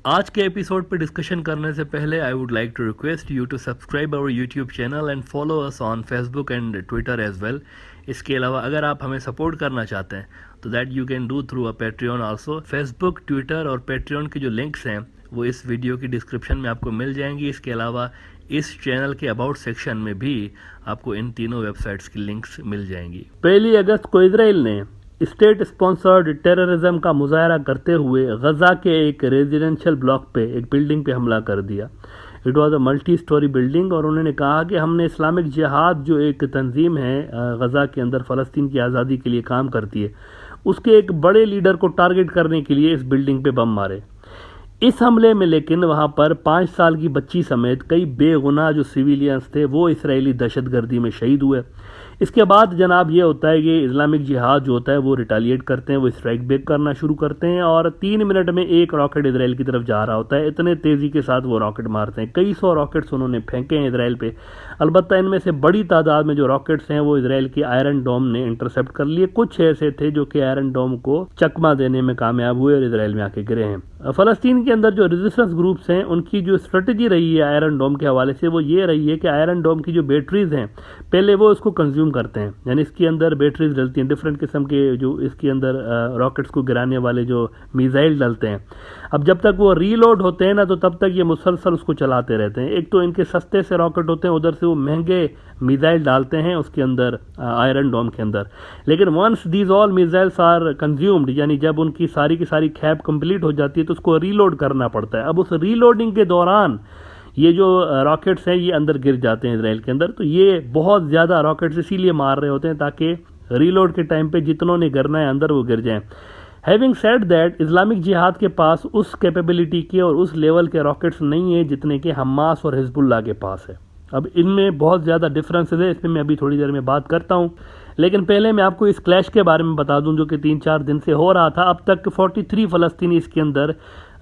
آج کے ایپیسوڈ پہ ڈسکشن کرنے سے پہلے I would like to request you to subscribe our YouTube channel and follow us on Facebook and Twitter as well. اس کے علاوہ اگر آپ ہمیں سپورٹ کرنا چاہتے ہیں تو that you can do through a Patreon also. Facebook, Twitter اور پیٹریون کے جو لنکس ہیں وہ اس ویڈیو کی ڈسکرپشن میں آپ کو مل جائیں گی. اس کے علاوہ اس چینل کے اباؤٹ سیکشن میں بھی آپ کو ان تینوں ویب سائٹس کی لنکس مل جائیں گی. 1 اگست کو اسرائیل نے اسٹیٹ اسپانسرڈ ٹیررزم کا مظاہرہ کرتے ہوئے غزہ کے ایک ریزیڈنشل بلاک پہ، ایک بلڈنگ پہ حملہ کر دیا. It was a multi story building, اور انہوں نے کہا کہ ہم نے اسلامک جہاد جو ایک تنظیم ہے غزہ کے اندر فلسطین کی آزادی کے لیے کام کرتی ہے، اس کے ایک بڑے لیڈر کو ٹارگٹ کرنے کے لیے اس بلڈنگ پہ بم مارے. اس حملے میں لیکن وہاں پر 5 سال کی بچی سمیت کئی بے گناہ جو سویلینز تھے وہ اسرائیلی دہشت گردی میں شہید ہوئے. اس کے بعد جناب یہ ہوتا ہے کہ اسلامک جہاد جو ہوتا ہے وہ ریٹیلیٹ کرتے ہیں، وہ اسٹرائک بیک کرنا شروع کرتے ہیں، اور 3 منٹ میں ایک راکٹ اسرائیل کی طرف جا رہا ہوتا ہے. اتنے تیزی کے ساتھ وہ راکٹ مارتے ہیں. کئی سو راکٹس انہوں نے پھینکے ہیں اسرائیل پہ. البتہ ان میں سے بڑی تعداد میں جو راکٹس ہیں وہ اسرائیل کے آئرن ڈوم نے انٹرسپٹ کر لیے. کچھ ایسے تھے جو کہ آئرن ڈوم کو چکما دینے میں کامیاب ہوئے اور اسرائیل میں آ کے گرے ہیں. فلسطین کے اندر جو ریزسٹنس گروپس ہیں ان کی جو اسٹریٹجی رہی ہے آئرن ڈوم کے حوالے سے وہ یہ رہی ہے کہ آئرن ڈوم کی جو بیٹریز ہیں پہلے وہ اس کو کنزیوم کرتے ہیں، یعنی اس کے اندر بیٹریز ڈلتی ہیں، ڈفرینٹ قسم کے جو اس کے اندر راکٹس کو گرانے والے جو میزائل ڈلتے ہیں. اب جب تک وہ ری لوڈ ہوتے ہیں نا تو تب تک یہ مسلسل اس کو چلاتے رہتے ہیں. ایک تو ان کے سستے سے راکٹ ہوتے ہیں، ادھر سے وہ مہنگے میزائل ڈالتے ہیں اس کے اندر آئرن ڈوم کے اندر. لیکن once these all missiles are consumed, یعنی جب ان کی ساری کی ساری کھیپ کمپلیٹ ہو جاتی ہے تو اس کو ری لوڈ کرنا پڑتا ہے. اب اس ری لوڈنگ کے دوران یہ جو راکٹس ہیں یہ اندر گر جاتے ہیں اسرائیل کے اندر. تو یہ بہت زیادہ راکٹس اسی لیے مار رہے ہوتے ہیں تاکہ ری لوڈ کے ٹائم پہ جتنوں نے گرنا ہے اندر وہ گر جائیں. ہیونگ سیڈ دیٹ، اسلامک جہاد کے پاس اس کیپیبلٹی کے اور اس لیول کے راکٹس نہیں ہیں جتنے کہ حماس اور حزب اللہ کے پاس ہے. اب ان میں بہت زیادہ ڈفرینسز ہے، اس میں ابھی تھوڑی دیر میں بات کرتا ہوں. لیکن پہلے میں آپ کو اس کلیش کے بارے میں بتا دوں جو کہ 3-4 دن سے ہو رہا تھا. اب تک 43 فلسطینی اس کے اندر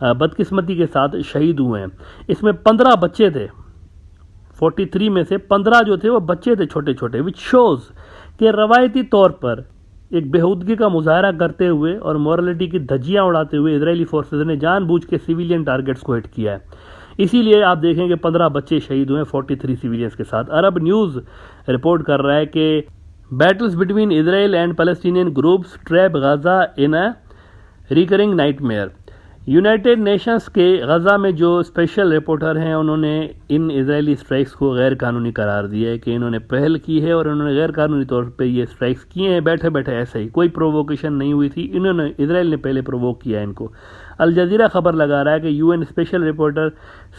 بدقسمتی کے ساتھ شہید ہوئے ہیں. اس میں 15 بچے تھے. 43 میں سے 15 جو تھے وہ بچے تھے چھوٹے چھوٹے، وچ شوز کہ روایتی طور پر ایک بےہودگی کا مظاہرہ کرتے ہوئے اور مورلٹی کی دھجیاں اڑاتے ہوئے اسرائیلی فورسز نے جان بوجھ کے سویلین ٹارگٹس کو ہٹ کیا ہے. اسی لیے آپ دیکھیں کہ 15 بچے شہید ہوئے 43 سویلینز کے ساتھ. عرب نیوز رپورٹ کر رہا ہے کہ battles between Israel and Palestinian groups trap Gaza in a recurring nightmare. United Nations کے غزہ میں جو اسپیشل رپورٹر ہیں انہوں نے ان اسرائیلی اسٹرائکس کو غیر قانونی قرار دیا ہے کہ انہوں نے پہل کی ہے اور انہوں نے غیر قانونی طور پہ یہ اسٹرائکس کیے ہیں بیٹھے بیٹھے ایسے ہی. کوئی پرووکیشن نہیں ہوئی تھی، اسرائیل نے پہلے پرووک کیا ہے ان کو. الجزیرہ خبر لگا رہا ہے کہ UN special reporter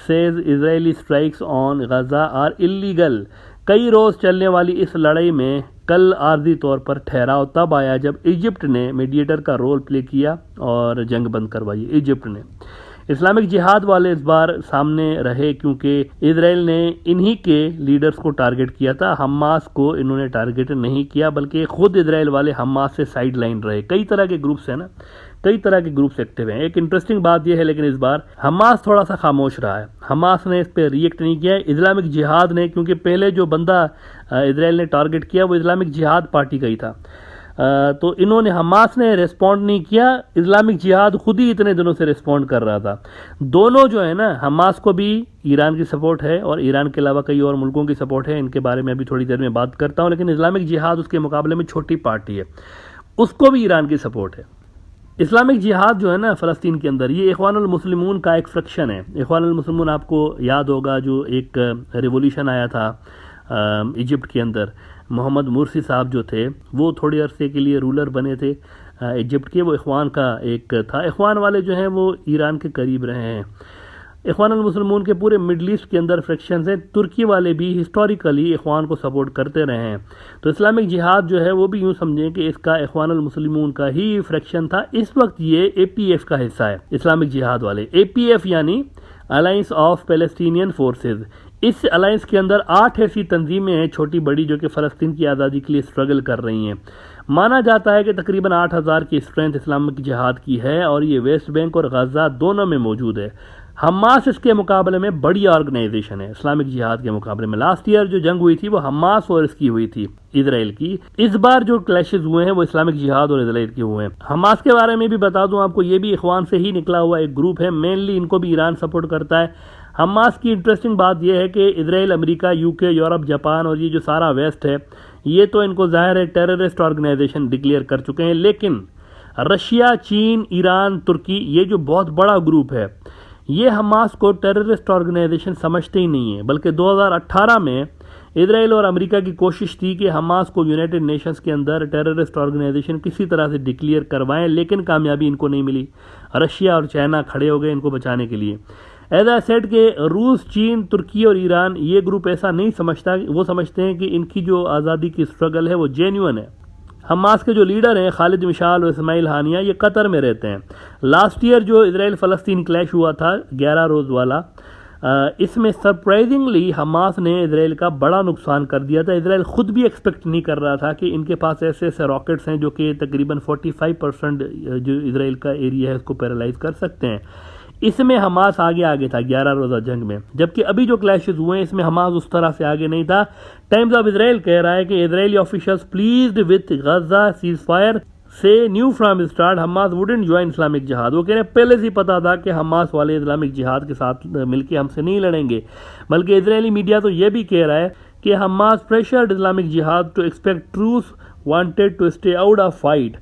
says Israeli strikes on Gaza are illegal. کئی روز چلنے والی اس لڑائی میں کل عارضی طور پر ٹھہراؤ تب آیا جب ایجپٹ نے میڈیٹر کا رول پلے کیا اور جنگ بند کروائی. ایجپٹ نے اسلامک جہاد والے اس بار سامنے رہے کیونکہ اسرائیل نے انہی کے لیڈرز کو ٹارگٹ کیا تھا. حماس کو انہوں نے ٹارگٹ نہیں کیا بلکہ خود اسرائیل والے حماس سے سائیڈ لائن رہے. کئی طرح کے گروپس ہیں نا، کئی طرح کے گروپس ایکٹیو ہیں. ایک انٹرسٹنگ بات یہ ہے لیکن اس بار حماس تھوڑا سا خاموش رہا ہے. حماس نے اس پہ ریئیکٹ نہیں کیا ہے. اسلامک جہاد نے، کیونکہ پہلے جو بندہ اسرائیل نے ٹارگٹ کیا وہ اسلامک جہاد پارٹی کا ہی تھا، تو انہوں نے، حماس نے ریسپونڈ نہیں کیا. اسلامک جہاد خود ہی اتنے دنوں سے ریسپونڈ کر رہا تھا. دونوں جو ہے نا، حماس کو بھی ایران کی سپورٹ ہے اور ایران کے علاوہ کئی اور ملکوں کی سپورٹ ہے. ان کے بارے میں ابھی تھوڑی دیر میں بات کرتا ہوں. لیکن اسلامک جہاد اس کے مقابلے میں چھوٹی پارٹی ہے، اس کو بھی ایران کی سپورٹ ہے. اسلامک جہاد جو ہے نا فلسطین کے اندر، یہ اخوان المسلمون کا ایک فریکشن ہے. اخوان المسلمون آپ کو یاد ہوگا جو ایک ریولیوشن آیا تھا ایجپٹ کے اندر. محمد مرسی صاحب جو تھے وہ تھوڑے عرصے کے لیے رولر بنے تھے ایجپٹ کے. وہ اخوان کا ایک تھا. اخوان والے جو ہیں وہ ایران کے قریب رہے ہیں. اخوان المسلمون کے پورے مڈل ایسٹ کے اندر فریکشنز ہیں. ترکی والے بھی ہسٹوریکلی اخوان کو سپورٹ کرتے رہے ہیں. تو اسلامک جہاد جو ہے وہ بھی یوں سمجھیں کہ اس کا اخوان المسلمون کا ہی فریکشن تھا. اس وقت یہ APF کا حصہ ہے. اسلامک جہاد والے APF یعنی الائنس آف پیلسٹینین فورسز. اس الائنس کے اندر 8 ایسی تنظیمیں ہیں چھوٹی بڑی جو کہ فلسطین کی آزادی کے لیے اسٹرگل کر رہی ہیں. مانا جاتا ہے کہ تقریباً 8000 کی اسٹرینتھ اسلامک جہاد کی ہے اور یہ ویسٹ بینک اور غزہ دونوں میں موجود ہے. حماس اس کے مقابلے میں بڑی آرگنائزیشن ہے اسلامک جہاد کے مقابلے میں. لاسٹ ایئر جو جنگ ہوئی تھی وہ حماس اور اس کی ہوئی تھی اسرائیل کی. اس بار جو کلیشز ہوئے ہیں وہ اسلامک جہاد اور اسرائیل کے ہوئے ہیں. حماس کے بارے میں بھی بتا دوں آپ کو, یہ بھی اخوان سے ہی نکلا ہوا ایک گروپ ہے, مینلی ان کو بھی ایران سپورٹ کرتا ہے. حماس کی انٹرسٹنگ بات یہ ہے کہ اسرائیل, امریکہ, یو کے, یورپ, جاپان اور یہ جو سارا ویسٹ ہے یہ تو ان کو ظاہر ہے ٹیررسٹ آرگنائزیشن ڈکلیئر کر چکے ہیں, لیکن رشیا, چین, ایران, ترکی, یہ جو بہت بڑا گروپ ہے یہ حماس کو ٹیررسٹ آرگنائزیشن سمجھتے ہی نہیں ہیں. بلکہ 2018 میں اسرائیل اور امریکہ کی کوشش تھی کہ حماس کو یونائٹڈ نیشنز کے اندر ٹیررسٹ آرگنائزیشن کسی طرح سے ڈکلیئر کروائیں, لیکن کامیابی ان کو نہیں ملی. رشیا اور چائنا کھڑے ہو گئے ان کو بچانے کے لیے. ایز آئی سیڈ کہ روس, چین, ترکی اور ایران یہ گروپ ایسا نہیں سمجھتا, وہ سمجھتے ہیں کہ ان کی جو آزادی کی اسٹرگل ہے وہ جینیون ہے. حماس کے جو لیڈر ہیں خالد مشعل اور اسماعیل ہانیہ یہ قطر میں رہتے ہیں. لاسٹ ایئر جو اسرائیل فلسطین کلیش ہوا تھا 11 روز والا, اس میں سرپرائزنگلی حماس نے اسرائیل کا بڑا نقصان کر دیا تھا. اسرائیل خود بھی ایکسپیکٹ نہیں کر رہا تھا کہ ان کے پاس ایسے ایسے راکٹس ہیں جو کہ تقریباً 45% جو اسرائیل کا ایریا ہے اس کو پیرالائز کر سکتے ہیں. اس میں حماس آگے تھا 11 روزہ جنگ میں, جبکہ ابھی جو کلیشز ہوئے ہیں اس میں حماس اس طرح سے آگے نہیں تھا. ٹائمز آف اسرائیل کہہ رہا ہے کہ Israeli officials pleased with Gaza ceasefire سے knew from start Hamas wouldn't join Islamic Jihad. وہ کہہ رہے ہیں پہلے سے ہی پتا تھا کہ حماس والے اسلامک جہاد کے ساتھ مل کے ہم سے نہیں لڑیں گے. بلکہ اسرائیلی میڈیا تو یہ بھی کہہ رہا ہے کہ Hamas pressured Islamic Jihad to expect truce wanted to stay out of fight.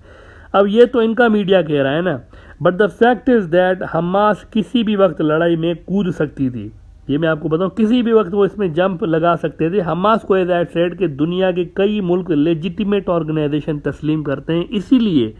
اب یہ تو ان کا میڈیا کہہ رہا ہے نا, but the fact is that Hamas کسی بھی وقت لڑائی میں کود سکتی تھی. یہ میں آپ کو بتاؤں, کسی بھی وقت وہ اس میں جمپ لگا سکتے تھے. حماس کو ایز آئی سیڈ کہ دنیا کے کئی ملک لیجیٹیمیٹ آرگنائزیشن تسلیم کرتے ہیں, اسی لیے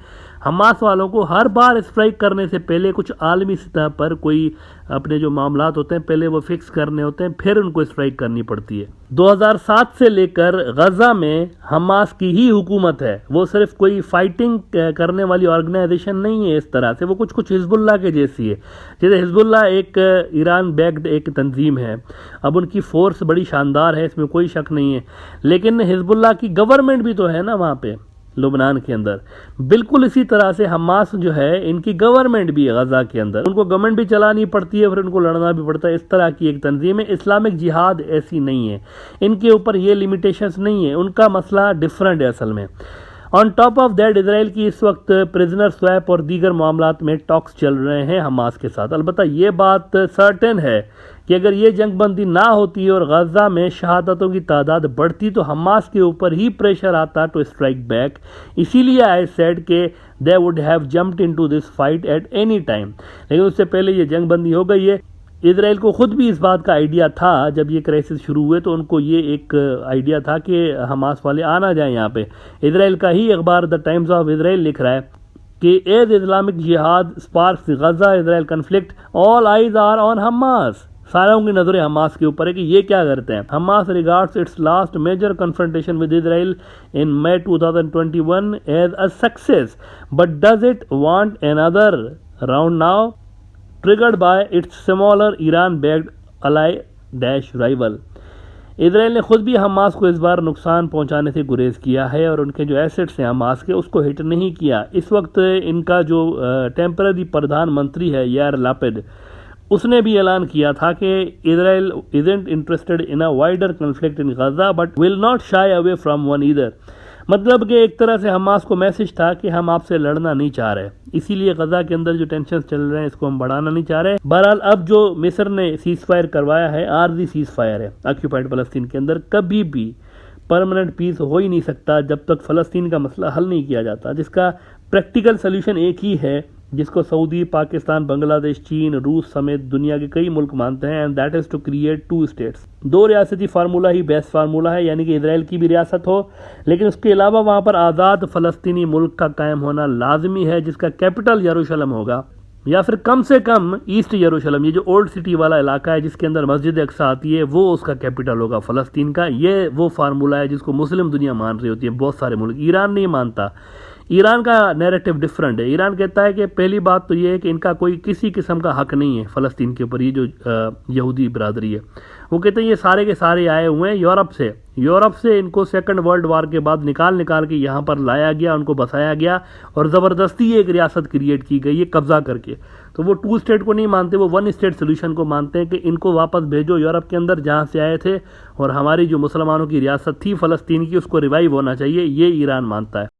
حماس والوں کو ہر بار اسٹرائک کرنے سے پہلے کچھ عالمی سطح پر کوئی اپنے جو معاملات ہوتے ہیں پہلے وہ فکس کرنے ہوتے ہیں, پھر ان کو اسٹرائک کرنی پڑتی ہے. 2007 سے لے کر غزہ میں حماس کی ہی حکومت ہے, وہ صرف کوئی فائٹنگ کرنے والی آرگنائزیشن نہیں ہے اس طرح سے, وہ کچھ حزب اللہ کے جیسی ہے. جیسے حزب اللہ ایک ایران بیکڈ ایک تنظیم ہے, اب ان کی فورس بڑی شاندار ہے, اس میں کوئی شک نہیں ہے, لیکن حزب اللہ کی گورنمنٹ بھی تو ہے نا وہاں پہ لبنان کے اندر. بالکل اسی طرح سے حماس جو ہے ان کی گورنمنٹ بھی ہے غزہ کے اندر, ان کو گورنمنٹ بھی چلانی پڑتی ہے, پھر ان کو لڑنا بھی پڑتا ہے. اس طرح کی ایک تنظیم ہے. اسلامک جہاد ایسی نہیں ہے, ان کے اوپر یہ لیمیٹیشنز نہیں ہے, ان کا مسئلہ ڈیفرنٹ ہے اصل میں. آن ٹاپ آف دیٹ اسرائیل کی اس وقت پریزنر سویپ اور دیگر معاملات میں ٹاکس چل رہے ہیں حماس کے ساتھ. البتہ یہ بات سرٹن ہے کہ اگر یہ جنگ بندی نہ ہوتی اور غزہ میں شہادتوں کی تعداد بڑھتی تو حماس کے اوپر ہی پریشر آتا ٹو اسٹرائک بیک. اسی لیے آئی سیڈ کہ they would have jumped into this fight at any time, لیکن اس سے پہلے یہ جنگ بندی ہو گئی ہے. اسرائیل کو خود بھی اس بات کا آئیڈیا تھا, جب یہ کرائسس شروع ہوئے تو ان کو یہ ایک آئیڈیا تھا کہ حماس والے آنا جائیں یہاں پہ. اسرائیل کا ہی اخبار دا ٹائمز آف اسرائیل لکھ رہا ہے کہ as Islamic jihad sparks Gaza Israel conflict all eyes are on Hamas. ساروں کی نظریں حماس کے اوپر ہے کہ یہ کیا کرتے ہیں. Hamas regards its last major confrontation with Israel in May 2021 as a success, but does it want another round now triggered by its smaller Iran-backed ally rival. اسرائیل نے خود بھی حماس کو اس بار نقصان پہنچانے سے گریز کیا ہے اور ان کے جو ایسٹس ہیں حماس کے اس کو ہٹ نہیں کیا. اس وقت ان کا جو ٹیمپرری پردھان منتری ہے یائر لاپڈ, اس نے بھی اعلان کیا تھا کہ اسرائیل isn't interested in a wider conflict in Gaza but will not shy away from one either. مطلب کہ ایک طرح سے حماس کو میسج تھا کہ ہم آپ سے لڑنا نہیں چاہ رہے, اسی لیے غزہ کے اندر جو ٹینشنز چل رہے ہیں اس کو ہم بڑھانا نہیں چاہ رہے. بہرحال اب جو مصر نے سیز فائر کروایا ہے, عارضی سیز فائر ہے آکیوپائڈ فلسطین کے اندر, کبھی بھی پرماننٹ پیس ہو ہی نہیں سکتا جب تک فلسطین کا مسئلہ حل نہیں کیا جاتا, جس کا پریکٹیکل سلیوشن ایک ہی ہے جس کو سعودی, پاکستان, بنگلہ دیش, چین, روس سمیت دنیا کے کئی ملک مانتے ہیں, and that is to create 2 states. 2 ریاستی فارمولہ ہی بیسٹ فارمولہ ہے, یعنی کہ اسرائیل کی بھی ریاست ہو لیکن اس کے علاوہ وہاں پر آزاد فلسطینی ملک کا قائم ہونا لازمی ہے, جس کا کیپٹل یروشلم ہوگا یا پھر کم سے کم ایسٹ یروشلم, یہ جو اولڈ سٹی والا علاقہ ہے جس کے اندر مسجد اقصی آتی ہے, وہ اس کا کیپٹل ہوگا فلسطین کا. یہ وہ فارمولہ ہے جس کو مسلم دنیا مان رہی ہوتی ہے, بہت سارے ملک. ایران نہیں مانتا, ایران کا نیریٹو ڈفرنٹ ہے. ایران کہتا ہے کہ پہلی بات تو یہ ہے کہ ان کا کوئی کسی قسم کا حق نہیں ہے فلسطین کے اوپر. یہ جو یہودی برادری ہے وہ کہتے ہیں یہ سارے کے سارے آئے ہوئے ہیں یورپ سے ان کو سیکنڈ ورلڈ وار کے بعد نکال کے یہاں پر لایا گیا, ان کو بسایا گیا اور زبردستی ایک ریاست کریٹ کی گئی ہے قبضہ کر کے. تو وہ 2 اسٹیٹ کو نہیں مانتے, وہ 1 اسٹیٹ سولوشن کو مانتے ہیں کہ ان کو واپس بھیجو یورپ کے اندر جہاں سے آئے تھے, اور ہماری جو مسلمانوں کی ریاست تھی فلسطین کی اس کو ریوائیو ہونا چاہیے, یہ ایران مانتا ہے.